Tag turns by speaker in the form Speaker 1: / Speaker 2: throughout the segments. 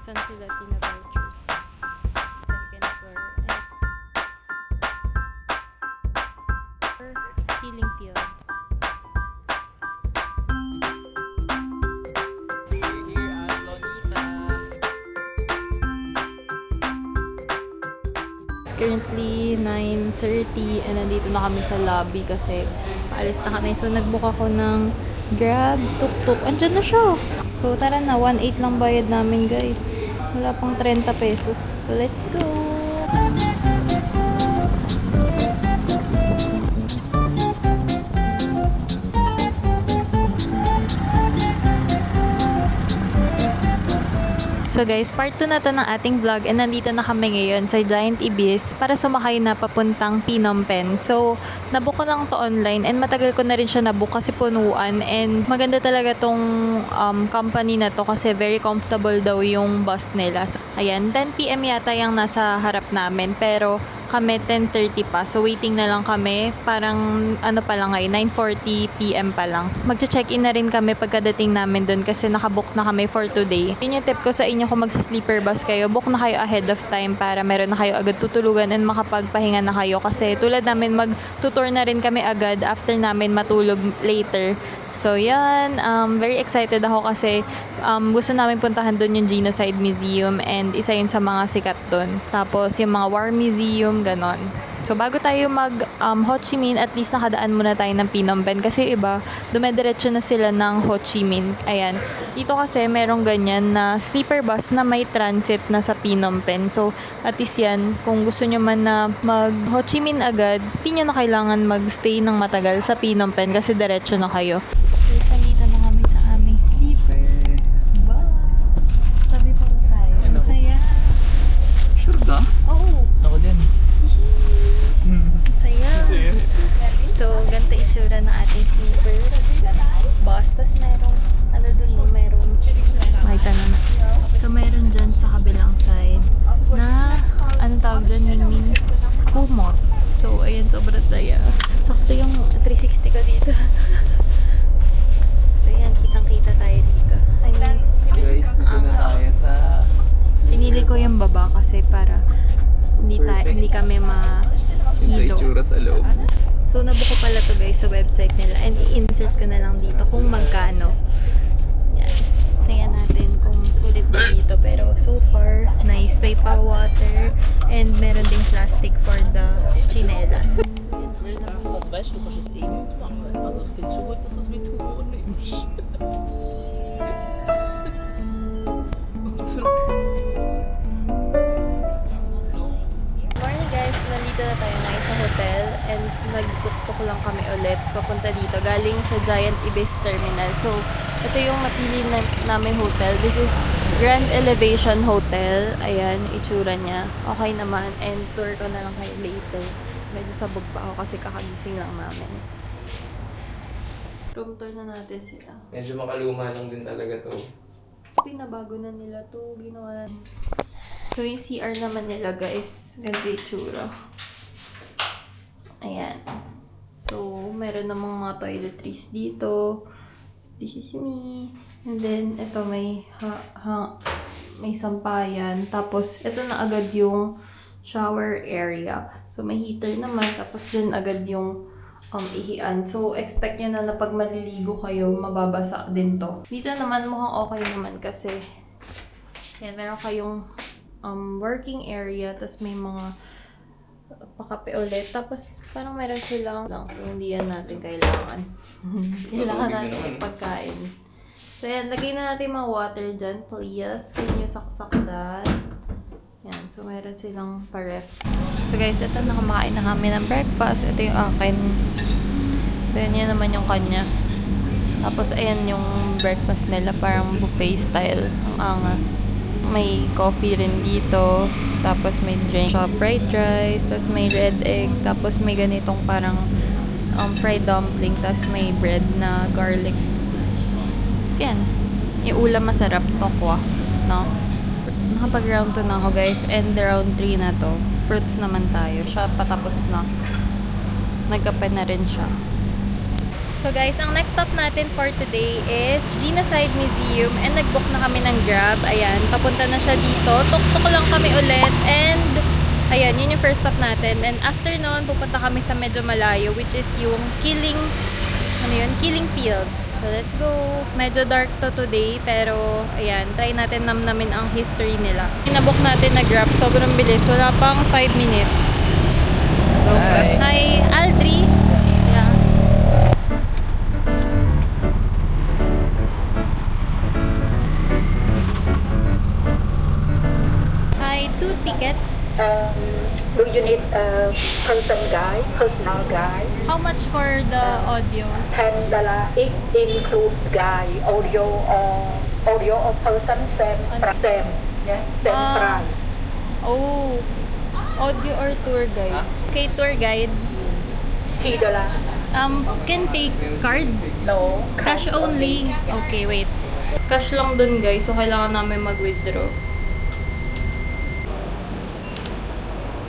Speaker 1: San sila tina-voucher. Second floor. And Healing Fields. Currently 9:30 and nandito na kami sa lobby kasi paalis na kami. So nagbook ako ng Grab, tuk-tuk. Andyan na siya. So tara na, 1.8 lang bayad namin guys. Wala pang 30 pesos. So let's go! So guys, part 2 na to ng ating vlog and nandito na kami ngayon sa Giant Ibis para sumakay na papuntang Phnom Penh. So, nabook ko lang to online and matagal ko na rin siya nabook kasi punuan and maganda talaga tong company na to kasi very comfortable daw yung bus nila. So, ayan, 10 PM yata yung nasa harap namin pero kami 10:30 pa. So, waiting na lang kami. Parang, ano pa lang ngayon, 9:40 PM pa lang. So, magche-check-in na rin kami pagkadating namin dun kasi nakabook na kami for today. Yun yung tip ko sa inyo kung magsa-sleeper bus kayo. Book na kayo ahead of time para meron na kayo agad tutulugan and makapagpahinga na kayo. Kasi tulad namin, mag-tutor na rin kami agad after namin matulog later. So, yan. Very excited ako kasi gusto namin puntahan doon yung Genocide Museum and isa yun sa mga sikat doon. Tapos, yung mga War Museum, ganon. So, bago tayo mag Ho Chi Minh, at least nakadaan muna tayo ng Phnom Penh kasi iba, dumediretso na sila ng Ho Chi Minh. Ayan. Dito kasi merong ganyan na sleeper bus na may transit na sa Phnom Penh. So, at least yan, kung gusto nyo man na mag Ho Chi Minh agad, hindi nyo na kailangan magstay ng matagal sa Phnom Penh kasi diretso na kayo. So, dito na kami sa aming sleeper bus. Sabi pa tayo.
Speaker 2: Ano?
Speaker 1: Saya.
Speaker 2: Sure ka?
Speaker 1: Oo.
Speaker 2: Ako din.
Speaker 1: Saya. So, ganito itsura ng ating sleeper bus. Tapos merong, ano dun mo, merong, makita na. So, meron dyan sa kabilang side na, anong tawag dyan, Mingming Kumot. So, ayan, sobrang saya. Sakto yung 360 ko dito. So, ayan, kitang-kita tayo dito. I mean,
Speaker 2: Guys, na tayo sa...
Speaker 1: pinili ko yung baba kasi para hindi kami
Speaker 2: Yung
Speaker 1: mahilo.
Speaker 2: itsura sa loob.
Speaker 1: So, nabook ko pala to guys sa website nila and i-insert ko na lang dito kung magkano. Yan. Tingnan natin kung sulit ba dito. Pero so far, nice. May pa-water and meron ding plastic for the chinelas.
Speaker 3: Was weißt du, was ich jetzt eben mache? Also, ich finde schon gut, dass du es mit Humor nimmst.
Speaker 1: Morning guys, nandito na tayo ngayon sa hotel and nag-tuk-tuk lang kami ulit papunta dito galing sa Giant Ibis Terminal. So, ito yung napili namin hotel. This is Grand Elevation Hotel. Ayan, itsura niya. Okay naman and tour ko na lang kayo later. Medyo sabog pa ako kasi kakagising lang namin. Room tour na natin sila.
Speaker 2: Medyo makaluma lang din talaga to.
Speaker 1: Pinabago na nila to, ginawa na. So, yung CR naman nila, guys. Ganito yung itsura. Ayan. So, meron namang mga toiletries dito. This is me. And then, ito may may sampayan. Tapos, ito na agad yung shower area. So, may heater naman. Tapos, dun agad yung ihian. So, expect nyo na pag maliligo kayo, mababasa din to. Dito naman mukhang okay naman kasi yan, meron kayong working area, tapos may mga pakape ulit. Tapos, parang meron silang lang. So, hindi yan natin kailangan. Kailangan natin yung pagkain. So, yan. Lagay na natin mga water dyan. Please, can you saksak that? Yan. So, meron silang pa-ref. So, guys, ito nakamakain na kami ng breakfast. Ito yung akin. Then, yan naman yung kanya. Tapos, ayan yung breakfast nila. Parang buffet style. Ang angas. May coffee rin dito. Tapos, may drink. Shop fried rice. Tapos, may red egg. Tapos, may ganitong parang fried dumpling. Tapos, may bread na garlic. So, yan. Yung ulam masarap. Tokwa. No? Nakapag-round 2 na ako, guys. And round 3 na to. Fruits naman tayo. Siya patapos na. Nagkape na rin siya. So guys, ang next stop natin for today is Genocide Museum and nag-book na kami ng Grab. Ayan, papunta na siya dito. Tuk-tuk lang kami ulit and ayan, yun yung first stop natin. And after nun, pupunta kami sa medyo malayo which is yung Killing Fields. So let's go. Medyo dark to today pero ayan, try natin namnamin ang history nila. Inabook natin na Grab, sobrang bilis. Wala pang 5 minutes. Hi, Aldri. Yeah. Hi, 2 tickets.
Speaker 4: Do you need a personal guide?
Speaker 1: How much for the audio?
Speaker 4: $10. It includes guide, audio or person same. Yeah, same
Speaker 1: Ah.
Speaker 4: price.
Speaker 1: Oh, audio or tour guide? Okay, tour guide.
Speaker 4: $3.
Speaker 1: Can pay card?
Speaker 4: No.
Speaker 1: Cash only? Okay, wait. Cash lang dun guys, so kailangan namin mag-withdraw.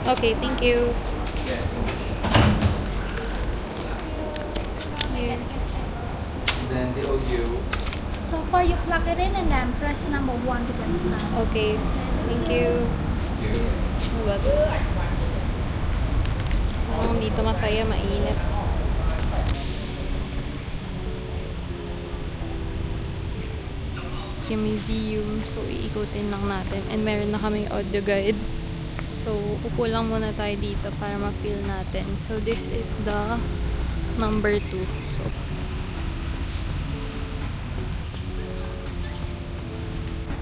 Speaker 1: Okay, thank you. Here.
Speaker 2: Then the audio.
Speaker 5: So far, you plug it in and then press number 1 to get started.
Speaker 1: Okay, thank you. What? Parang dito masaya, mainit. Yung museum, so iikutin lang natin. And meron na kaming audio guide. So, upo lang muna tayo dito para ma-feel natin. So, this is the number 2.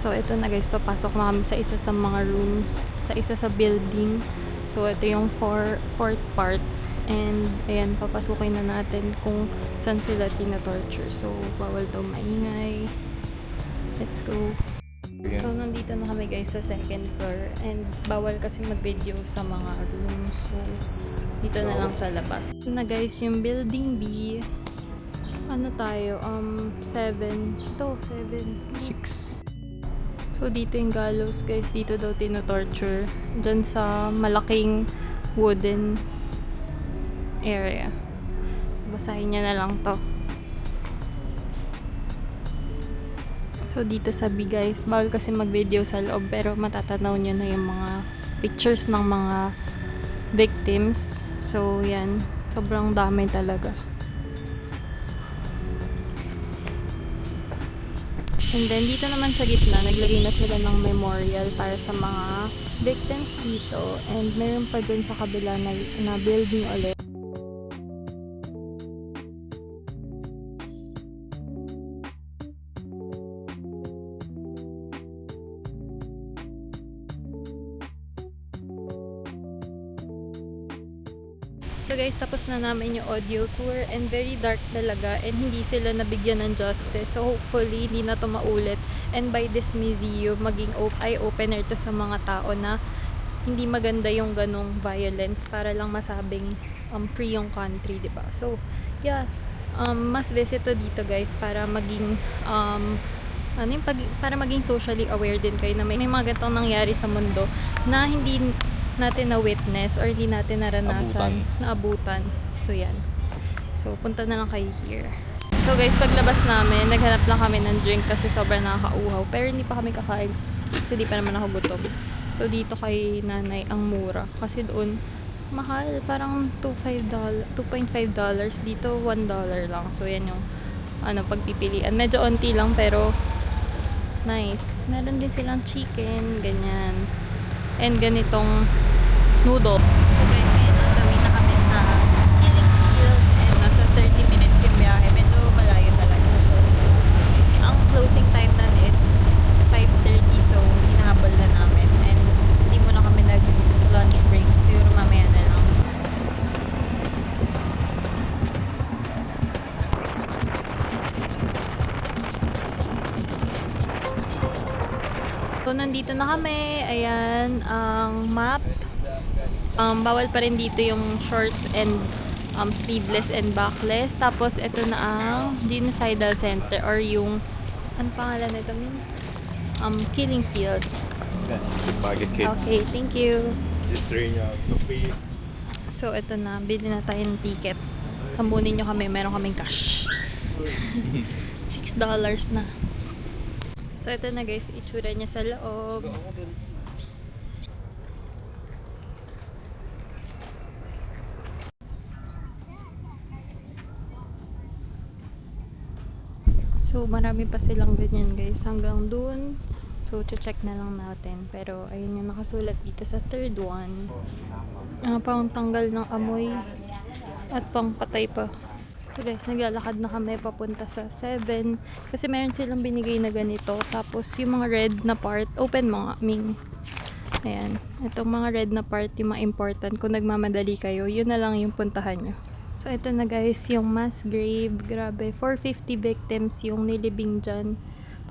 Speaker 1: So, ito na guys, papasok na kami sa isa sa mga rooms, sa isa sa building. So, ito yung fourth part. And, ayan, papasukin na natin kung saan sila tina-torture. So, bawal daw maingay. Let's go. So, nandito na kami guys sa second floor. And, bawal kasi mag-video sa mga rooms. So, dito na lang sa labas. Ito na guys, yung building B. Ano tayo? 7. Ito, 7.
Speaker 2: 6.
Speaker 1: So, dito yung gallows guys. Dito daw tino-torture. Diyan sa malaking wooden area. So, basahin nyo na lang to. So, dito sa B guys, bawal kasi mag-video sa loob pero matatanaw nyo na yung mga pictures ng mga victims. So, yan. Sobrang dami talaga. And then, dito naman sa gitna, naglagay na sila ng memorial para sa mga victims dito. And meron pa dun sa kabila na building ulit. So guys, tapos na namin yung audio tour and very dark talaga and hindi sila nabigyan ng justice. So hopefully, hindi na to maulit. And by this museum, maging eye-opener to sa mga tao na hindi maganda yung ganong violence para lang masabing free yung country, diba? So, yeah. Mas visit to dito guys para maging para maging socially aware din kayo na may mga ganitong nangyari sa mundo na hindi natin na witness or hindi natin naranasan na abutan. So yan. So punta na lang kayo here. So guys, paglabas namin, naghanap lang kami ng drink kasi sobrang nakakauhaw. Pero hindi pa kami kakain kasi di pa naman ako gutom. So dito kay nanay ang mura kasi doon mahal, parang $2.5. Dito $1 lang. So yan yung pagpipilian. Medyo onti lang pero nice. Meron din silang chicken, ganyan. And ganitong noodle. So guys, ngayon on the way na kami sa Killing Field and nasa 30 minutes yung biyahe. Medyo malayo talaga. So, ang closing time nun is 5:30 so hinahabol na namin. And hindi muna kami nag-lunch break. Siguro mamaya na lang. So, nandito na kami. Ayan, ang map. Bawal pa rin dito yung shorts and sleeveless and backless. Tapos, ito na ang Genocidal Center or yung, ano pangalan nito? Killing Fields. Okay, thank you. So, ito na. Bili na tayo ng ticket. Hamunin nyo kami, meron kaming cash. $6 na. So, ito na guys, itsura niya sa loob. So, marami pa silang ganyan guys hanggang dun. So, check na lang natin. Pero, ayun yung nakasulat dito sa third one. Pang tanggal ng amoy at pang patay pa. So guys, naglalakad na kami papunta sa 7. Kasi meron silang binigay na ganito. Tapos, yung mga red na part, open mga Ming. Ayan. Itong mga red na part, yung mga important. Kung nagmamadali kayo, yun na lang yung puntahan nyo. So, ito na guys, yung mass grave. Grabe, 450 victims yung nilibing dyan.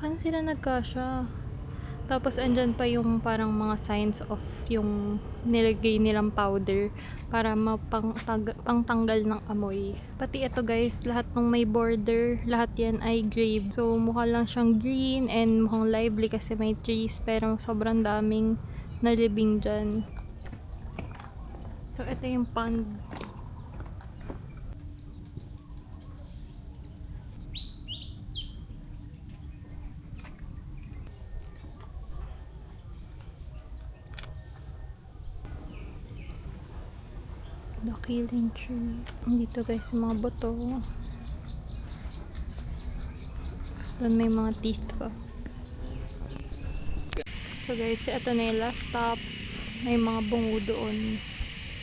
Speaker 1: Paano sila nagkasya? Tapos, andyan pa yung parang mga signs of yung nilagay nilang powder para pangtanggal ng amoy. Pati ito guys, lahat ng may border, lahat yan ay grave. So, mukha lang siyang green and mukhang lively kasi may trees. Pero, sobrang daming nalibing dyan. So, ito yung pond. The killing tree. Dito guys, yung mga buto. Tapos doon may mga teeth pa. So guys, ito na yung last stop. May mga bungo doon.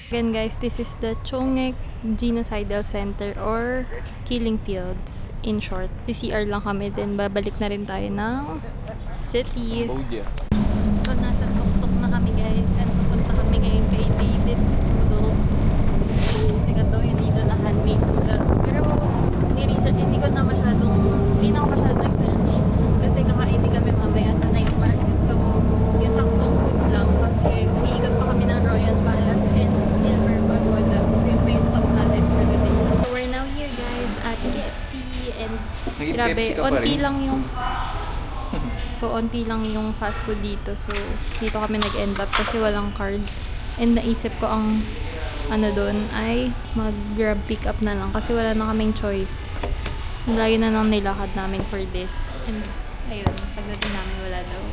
Speaker 1: Again guys, this is the Chongek Genocidal Center or Killing Fields in short. TCR lang kami din. Babalik na rin tayo ng city.
Speaker 2: Cambodia.
Speaker 1: So nasa tuktok na kami guys. And pupunta kami ngayon kay David's Noodles. Sikat daw yun dito na handmade noodles. Pero ni-research, hindi na ako masyadong nag-search. Kasi kakain din kami mamaya sa night market. So, yung saktong food lang. Kasi umiikot pa kami ng Royal Palace and Silver Pagoda. So, yung may stop natin for the day. So, we're now here guys at KFC and grabe,
Speaker 2: Pepsi ka pa
Speaker 1: onti
Speaker 2: rin.
Speaker 1: lang yung onti lang yung fast food dito. So, dito kami nag-end up kasi walang card. And naisip ko ang doon ay mag-grab pick up na lang kasi wala na kaming choice. Lagi na lang nilakad namin for this. And ayun, pagdating namin wala daw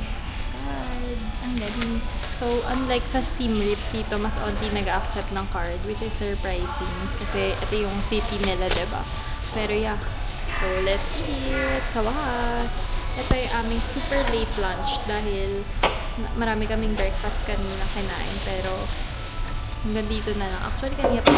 Speaker 1: card. Ang galing. So, unlike sa Siem Reap, dito mas onti nag-accept ng card, which is surprising kasi ito yung city nila, diba? Pero yeah. So, let's eat. Sa wakas. Ito yung aming super late lunch dahil marami kaming breakfast kanina kinain. Pero, hanggang dito na lang. Actually, kanina pa.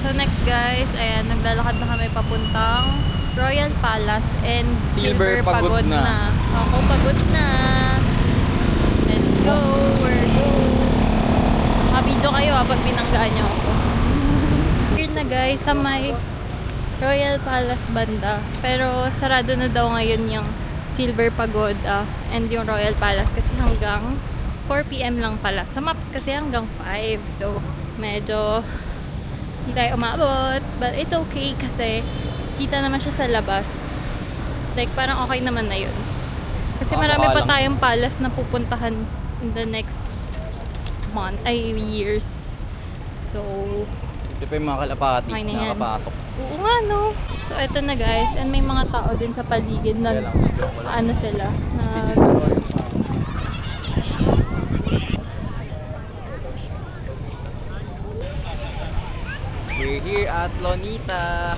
Speaker 1: So, next guys, ayan, naglalakad na kami papuntang Royal Palace and Silver Pagod na. Ako, pagod na. Let's go. We're go. Makabidyo kayo habang binanggaan nyo ako. Here na guys, sa may Royal Palace banda. Pero, sarado na daw ngayon yung Silver Pagoda and yung Royal Palace kasi hanggang 4 PM lang pala. Sa maps kasi hanggang 5. So, medyo hindi tayo umabot. But it's okay kasi kita naman siya sa labas. Like, parang okay naman na yun. Kasi marami pa tayong palace na pupuntahan in the next years. So,
Speaker 2: Ito pa yung mga kalapati
Speaker 1: Okay na
Speaker 2: na
Speaker 1: yan.
Speaker 2: nakapasok.
Speaker 1: oo nga no. So, eto na guys. And may mga tao din sa paligid na
Speaker 2: Kaya lang, video ko lang.
Speaker 1: ano sila. Na,
Speaker 2: We're here at Lonita.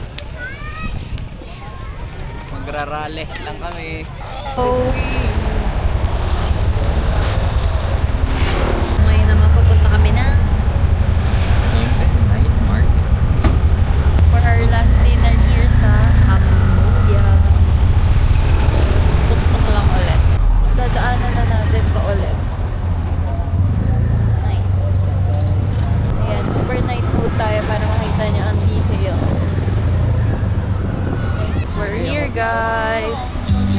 Speaker 2: Magrarale lang kami.
Speaker 1: oh. Ngayon naman pupunta kami na
Speaker 2: Night market.
Speaker 1: for our last dinner here sa Cambodia. Tuktok lang ulit. Dadaanan na natin pa ulit. Nice. Ayan, super night mode tayo para makita niyo ang details. We're here guys.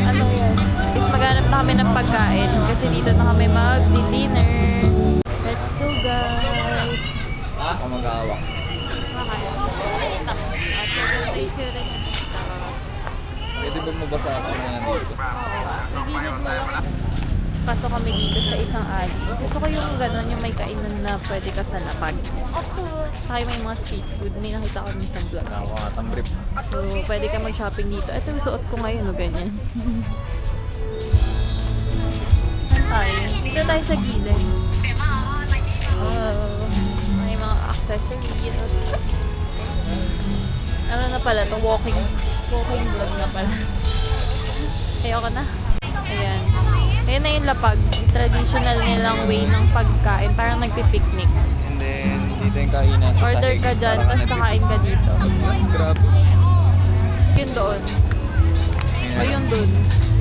Speaker 1: Ano yan? Is maghanap na kami ng pagkain kasi dito na kami mag-dinner. Let's go guys.
Speaker 2: Ako mag-aawak. Pwede ba mabasa ako na nandito?
Speaker 1: Ibigid mo lang. pasok kami dito sa isang alley. Gusto ko yung gano'n, yung may kainan na pwede ka sa lapag. Saka yung may mga street food. May nakita ko rin sa vlog.
Speaker 2: Nakakuha nga tang brief.
Speaker 1: So, pwede ka mag-shopping dito. Ito yung suot ko ngayon, o ganyan. Saan tayo? Dito tayo sa gilid. Oh, may mga accessories. Ano na pala to? Walking vlog na pala. Ayoko na. Ayan. Ayan na yung lapag. Traditional nilang way ng pagkain. Parang nagpipiknik.
Speaker 2: And then, dito yung kainan sa
Speaker 1: Order
Speaker 2: sahig.
Speaker 1: ka dyan,
Speaker 2: Parang
Speaker 1: tapos kakain ka dito.
Speaker 2: Mas grab.
Speaker 1: Yun doon. O yun doon.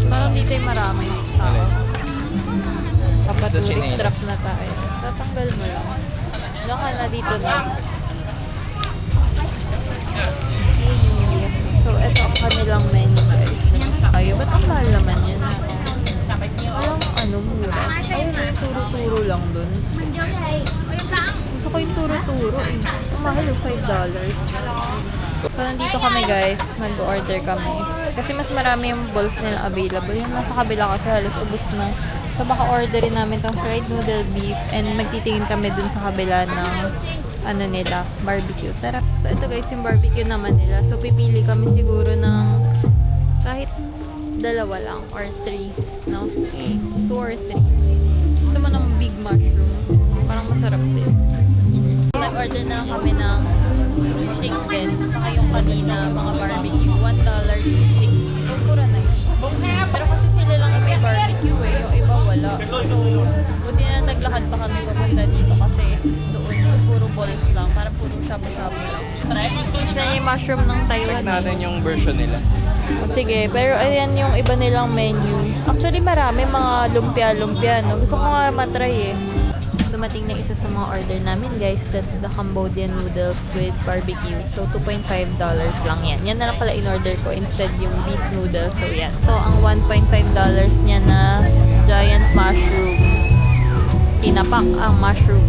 Speaker 1: Parang dito yung marami tao.
Speaker 2: Alin?
Speaker 1: Kapatulis
Speaker 2: chinelas.
Speaker 1: trap na tayo. Tatanggal mo lang. Doon ka na dito na. Hey. So, ito ang kanilang menu, guys. Ayo, ba't ang mahal naman yan? Walang ano, mura. Ayun, yung turo-turo lang dun. Gusto ko yung turo-turo eh. Ang mahal yung $5. So, nandito kami guys. Nag-order kami. Kasi mas marami yung balls nila available. Yung nasa kabila kasi halos ubos na. So, baka orderin namin tong fried noodle beef and magtitingin kami dun sa kabila ng ano nila, barbecue. Tara. So, ito guys, yung barbecue naman nila. So, pipili kami siguro ng kahit dalawa lang or 3, no? 2 or 3. Gusto mo ng big mushroom. Parang masarap din. Nag-order na kami ng chicken. Saka yung kanina, mga barbecue. $1 sticks. So, pura na yun. Pero kasi sila lang yung may barbecue eh. Yung iba wala. So, buti na naglakad pa kami papunta dito kasi doon puro balls lang. Parang puro shabu-shabu lang. Isa yung mushroom ng Taiwan.
Speaker 2: Check natin yung version nila.
Speaker 1: O, sige, pero ayan yung iba nilang menu. Actually, marami mga lumpia-lumpia, no? Gusto ko nga matry eh. Dumating na isa sa mga order namin, guys. That's the Cambodian noodles with barbecue. So, $2.5 lang yan. Yan na lang pala in-order ko instead yung beef noodles. So, yan. So, ang $1.5 niya na giant mushroom. Tinapak ang mushroom.